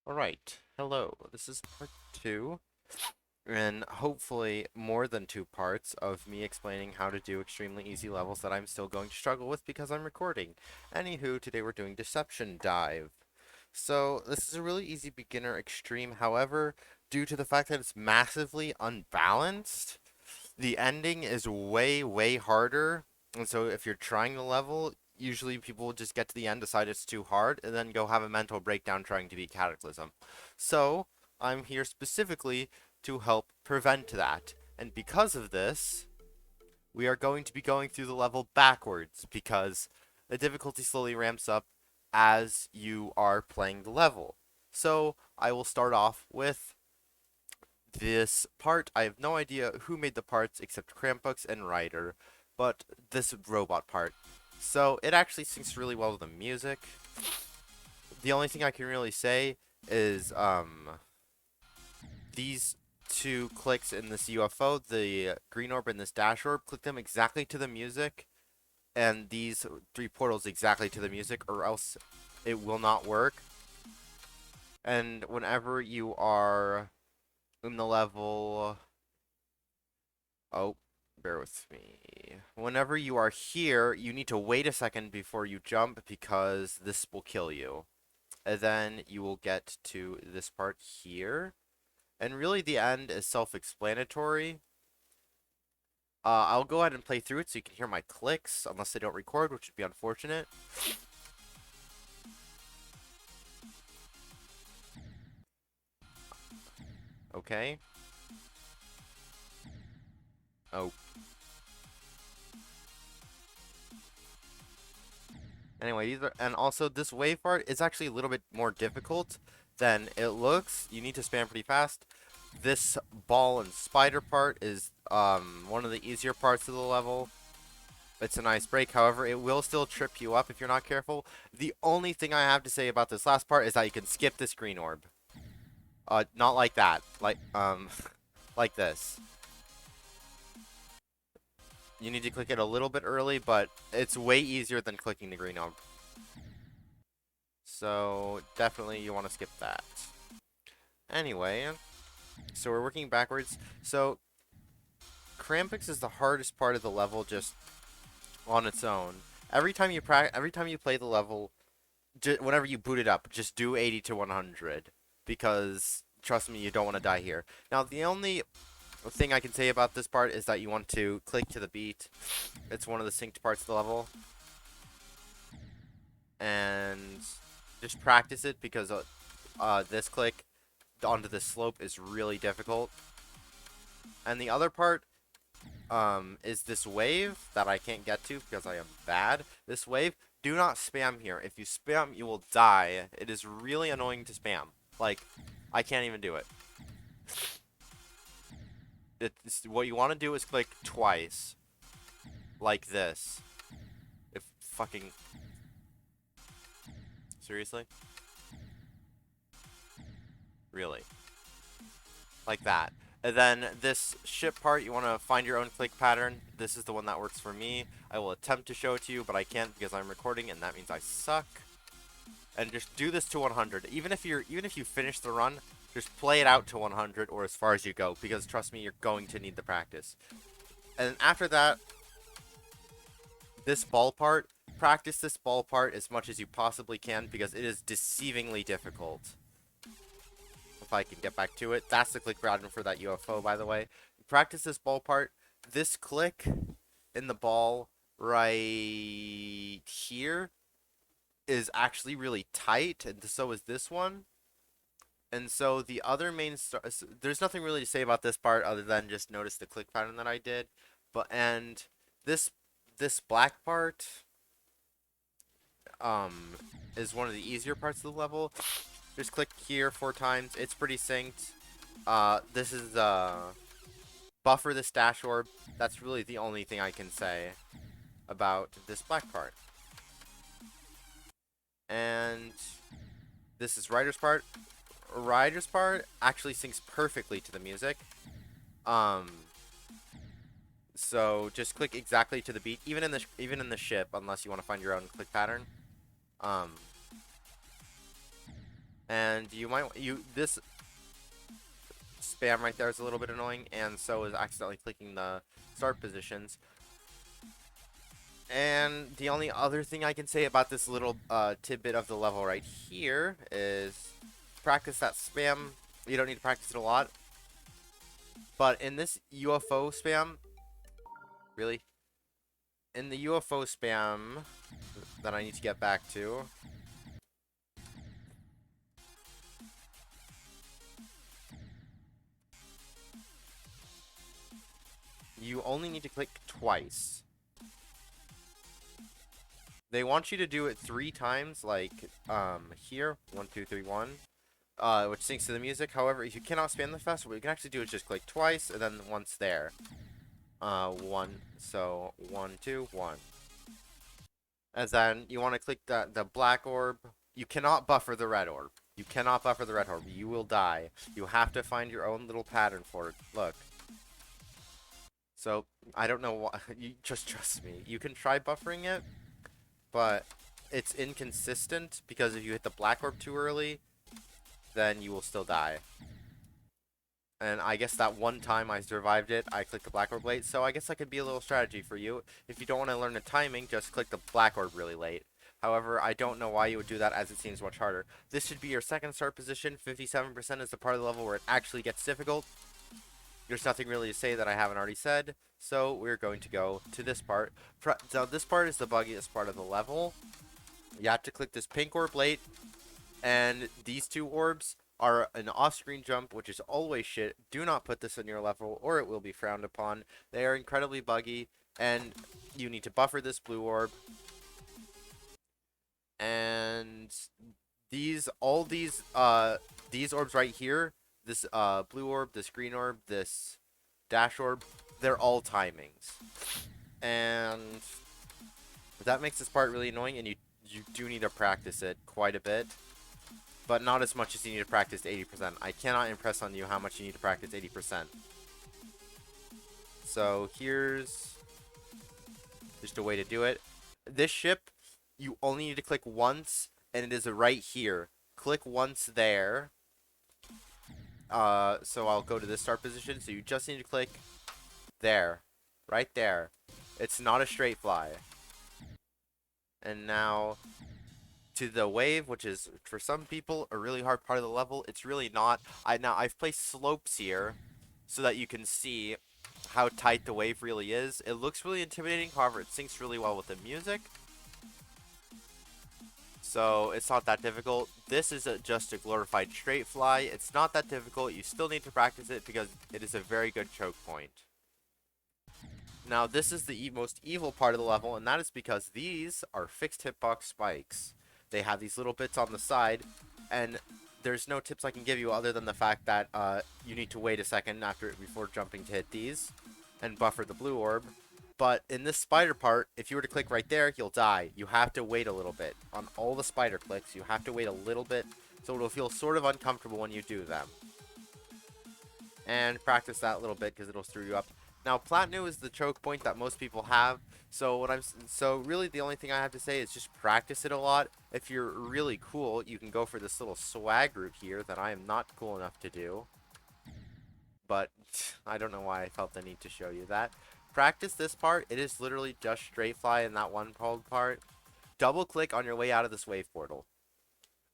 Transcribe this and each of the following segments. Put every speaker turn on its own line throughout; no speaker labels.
Alright, hello. This is part 2, and hopefully more than 2 parts of me explaining how to do extremely easy levels that I'm still going to struggle with because I'm recording. Anywho, today we're doing Deception Dive. So, this is a really easy beginner extreme, however, due to the fact that it's massively unbalanced, the ending is way, way harder. And so if you're trying the level, usually people will just get to the end, decide it's too hard, and then go have a mental breakdown trying to beat Cataclysm. So I'm here specifically to help prevent that. And because of this, we are going to be going through the level backwards because the difficulty slowly ramps up as you are playing the level. So I will start off with this part. I have no idea who made the parts except Krampus and Ryder, but this robot part. So it actually syncs really well with the music. The only thing I can really say is these two clicks in this UFO, the green orb and this dash orb, click them exactly to the music, and these 3 portals exactly to the music, or else it will not work. And whenever you are in the level, oh, bear with me. Whenever you are here, you need to wait a second before you jump because this will kill you. And then you will get to this part here. And really the end is self-explanatory. I'll go ahead and play through it so you can hear my clicks, unless they don't record, which would be unfortunate. Okay. Oh. Anyway, and also this wave part is actually a little bit more difficult than it looks. You need to spam pretty fast. This ball and spider part is one of the easier parts of the level. It's a nice break, however, it will still trip you up if you're not careful. The only thing I have to say about this last part is that you can skip this green orb. Not like that. Like this. You need to click it a little bit early, but it's way easier than clicking the green orb. So, definitely you want to skip that. Anyway, so we're working backwards. So, Krampus is the hardest part of the level just on its own. Every time you play the level, whenever you boot it up, just do 80 to 100 because trust me, you don't want to die here. Now, the only thing I can say about this part is that you want to click to the beat. It's one of the synced parts of the level, and just practice it because this click onto this slope is really difficult. And the other part is this wave that I can't get to because I am bad. This wave, do not spam here. If you spam, you will die. It is really annoying to spam. Like, I can't even do it. What you want to do is click twice. Like this. If fucking... Seriously? Really? Like that. And then this ship part, you want to find your own click pattern. This is the one that works for me. I will attempt to show it to you, but I can't because I'm recording, and that means I suck. And just do this to 100. Even if you finish the run, just play it out to 100 or as far as you go, because trust me, you're going to need the practice. And after that, this ball part, practice this ball part as much as you possibly can because it is deceivingly difficult. If I can get back to it, that's the click pattern for that UFO, by the way. Practice this ball part. This click in the ball right here is actually really tight, and so is this one. And so the other main there's nothing really to say about this part other than just notice the click pattern that I did. But and this this black part um is one of the easier parts of the level. Just click here 4 times. It's pretty synced. This is buffer the stash orb. That's really the only thing I can say about this black part. And this is Ryder's part. Ryder's part actually syncs perfectly to the music. Um, so just click exactly to the beat, even in the ship, unless you want to find your own click pattern. Um, And this spam right there is a little bit annoying, and so is accidentally clicking the start positions. And the only other thing I can say about this little tidbit of the level right here is practice that spam. You don't need to practice it a lot, but in this UFO spam, really, in the UFO spam that I need to get back to, you only need to click twice. They want you to do it 3 times, like here, 1, 2, 3, 1, which syncs to the music. However, if you cannot spam the fast, what you can actually do is just click twice and then once there. 1, so 1, 2, 1. And then you want to click the black orb. You cannot buffer the red orb. You cannot buffer the red orb. You will die. You have to find your own little pattern for it. Look. So, I don't know why. You just trust me. You can try buffering it, but it's inconsistent because if you hit the black orb too early, then you will still die. And I guess that one time I survived it, I clicked the black orb late, so I guess that could be a little strategy for you. If you don't want to learn the timing, just click the black orb really late. However, I don't know why you would do that, as it seems much harder. This should be your second start position. 57% is the part of the level where it actually gets difficult. There's nothing really to say that I haven't already said, so we're going to go to this part. So this part is the buggiest part of the level. You have to click this pink orb late, and these 2 orbs are an off-screen jump, which is always shit. Do not put this on your level, or it will be frowned upon. They are incredibly buggy, and you need to buffer this blue orb. And these orbs right here, this blue orb, this green orb, this dash orb, they're all timings. And that makes this part really annoying, and you do need to practice it quite a bit. But not as much as you need to practice 80%. I cannot impress on you how much you need to practice 80%. So here's just a way to do it. This ship, you only need to click once, and it is right here. Click once there. So I'll go to this start position. So you just need to click there. Right there. It's not a straight fly. And now to the wave, which is for some people a really hard part of the level. It's really not. I've placed slopes here so that you can see how tight the wave really is. It looks really intimidating, however it syncs really well with the music, so it's not that difficult. This is just a glorified straight fly. It's not that difficult. You still need to practice it because it is a very good choke point. Now this is the most evil part of the level, and that is because these are fixed hitbox spikes. They have these little bits on the side, and there's no tips I can give you other than the fact that you need to wait a second before jumping to hit these and buffer the blue orb. But in this spider part, if you were to click right there, you'll die. You have to wait a little bit. On all the spider clicks, you have to wait a little bit, so it'll feel sort of uncomfortable when you do them. And practice that a little bit because it'll screw you up. Now, Platinum is the choke point that most people have. So really the only thing I have to say is just practice it a lot. If you're really cool, you can go for this little swag route here that I am not cool enough to do. But I don't know why I felt the need to show you that. Practice this part. It is literally just straight fly in that one part. Double click on your way out of this wave portal.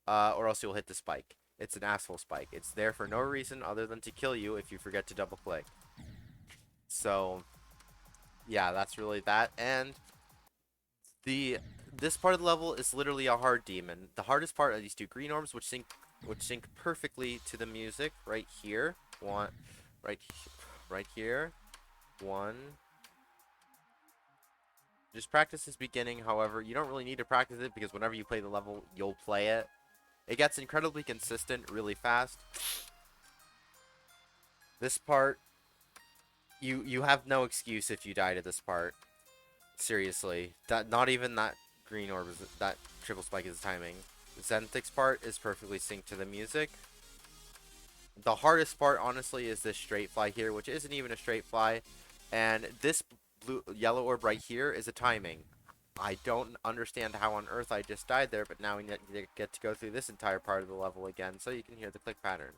Or else you'll hit the spike. It's an asshole spike. It's there for no reason other than to kill you if you forget to double click. So, yeah, that's really that. And this part of the level is literally a hard demon. The hardest part are these 2 green orbs, which sync perfectly to the music right here. Right here. 1. Just practice this beginning. However, you don't really need to practice it because whenever you play the level, you'll play it. It gets incredibly consistent really fast. This part, you have no excuse if you die to this part. Seriously, not even that green orb that triple spike is timing. Zenthic's part is perfectly synced to the music. The hardest part, honestly, is this straight fly here, which isn't even a straight fly, and this yellow orb right here is a timing. I don't understand how on earth I just died there, but now we get to go through this entire part of the level again so you can hear the click pattern.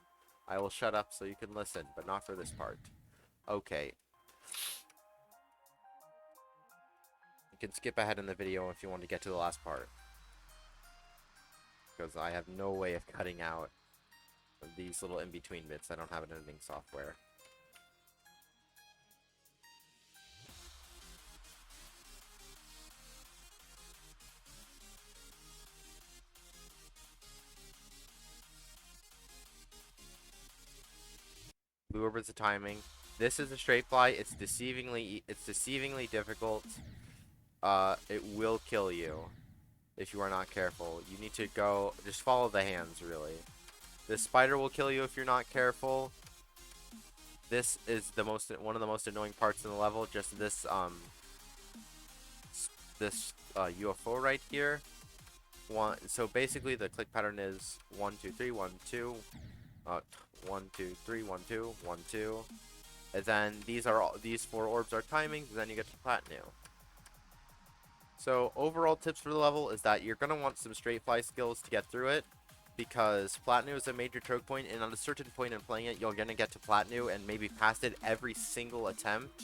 I will shut up so you can listen, but not for this part. Okay. You can skip ahead in the video if you want to get to the last part. Because I have no way of cutting out these little in-between bits. I don't have an editing software. Blue Orb is the timing. This is a straight fly. It's deceivingly difficult. It will kill you if you are not careful. You need to go, just follow the hands, really. This spider will kill you if you're not careful. This is one of the most annoying parts in the level. Just this UFO right here. So basically the click pattern is 1 2 3 1 2, 1 2 3 1 2 1 2, and then these 4 orbs are timings, and then you get to platinum. So overall tips for the level is that you're gonna want some straight fly skills to get through it, because platinum is a major choke point, and on a certain point in playing it, you're gonna get to platinum and maybe past it every single attempt.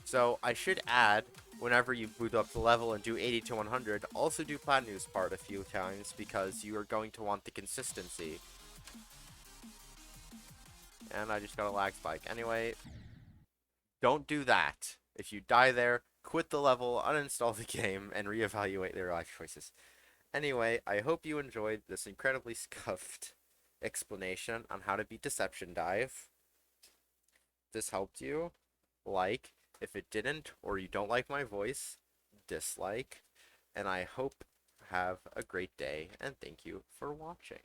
So I should add, whenever you boot up the level and do 80 to 100, also do Platinum's part a few times, because you are going to want the consistency. And I just got a lag spike. Anyway, don't do that. If you die there, quit the level, uninstall the game, and reevaluate your life choices. Anyway, I hope you enjoyed this incredibly scuffed explanation on how to beat Deception Dive. If this helped you, like. If it didn't, or you don't like my voice, dislike. And I hope have a great day, and thank you for watching.